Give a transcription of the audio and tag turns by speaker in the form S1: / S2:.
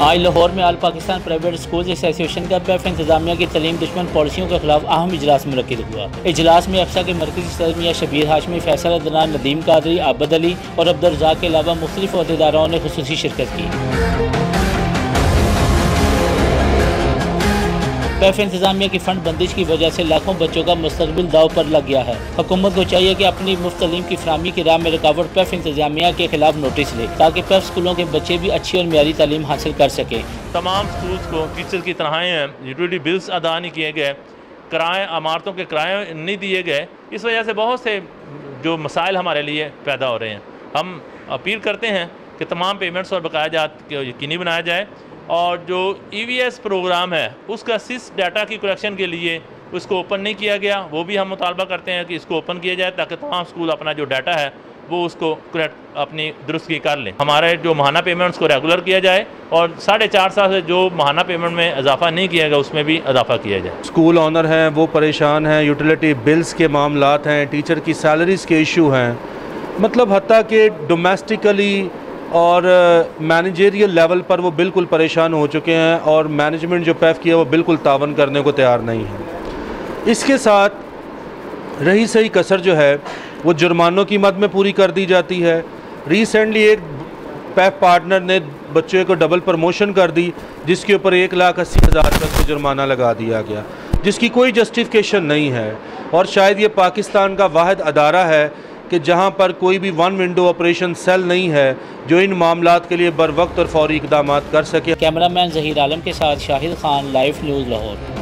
S1: आज लाहौर में आल Pakistan private school association का पैफ इंतजामिया की तलीम दुश्मन पॉलिसियों के खिलाफ अहम इजलास मुनक्किद हुआ। इजलास में अफसा के मरकजी सदर मियां शबीर हाशमी, फैसल अदनान, नदीम कादरी, आबद अली और अब्दुल रज़ाक के अलावा मुख्तलिफ अहदेदारों ने खुसूसी शिरकत की। पैफ इंतजामिया की फंड बंदिश की वजह से लाखों बच्चों का मुस्तकबिल दाव पर लग गया है। हुकूमत को चाहिए कि अपनी मुफ्त तलीम की फराहमी की राह में रुकावट पैफ इंतजामिया के खिलाफ नोटिस ले, ताकि पैफ स्कूलों के बच्चे भी अच्छी और मियारी तालीम हासिल कर सकें।
S2: तमाम स्कूल्स को टीचर की तनख्वाहें हैं, यूटिलिटी बिल्स अदा नहीं किए गए, किराए इमारतों के किराए नहीं दिए गए। इस वजह से बहुत से जो मसाइल हमारे लिए पैदा हो रहे हैं। हम अपील करते हैं कि तमाम पेमेंट्स और बकाया जात को यकीनी बनाया जाए और जो EVS प्रोग्राम है उसका सिस डाटा की कलेक्शन के लिए उसको ओपन नहीं किया गया, वो भी हम मुतालबा करते हैं कि इसको ओपन किया जाए ताकि तमाम स्कूल अपना जो डाटा है वो उसको करेक्ट अपनी दुरुस्ती कर लें। हमारे जो माहाना पेमेंट्स को रेगुलर किया जाए और 4.5 साल से जो माहाना पेमेंट में इजाफा नहीं किया गया उसमें भी इजाफा किया जाए।
S3: स्कूल ऑनर हैं वो परेशान हैं, यूटिलिटी बिल्स के मामलात हैं, टीचर की सैलरीज़ के इशू हैं, मतलब हत्ता कि डोमेस्टिकली और मैनेजरियल लेवल पर वो बिल्कुल परेशान हो चुके हैं और मैनेजमेंट जो पैफ किया वो बिल्कुल तावन करने को तैयार नहीं है। इसके साथ रही सही कसर जो है वो जुर्मानों की मद में पूरी कर दी जाती है। रिसेंटली एक पैफ पार्टनर ने बच्चे को डबल प्रमोशन कर दी जिसके ऊपर 1,80,000 तक का जुर्माना लगा दिया गया, जिसकी कोई जस्टिफिकेशन नहीं है। और शायद ये पाकिस्तान का वाहिद अदारा है कि जहाँ पर कोई भी वन विंडो ऑपरेशन सेल नहीं है जो इन मामलात के लिए बर वक्त और फौरी इक़दामात कर सके।
S1: कैमरामैन ज़हीर आलम के साथ शाहिद खान, लाइव न्यूज़ लाहौर।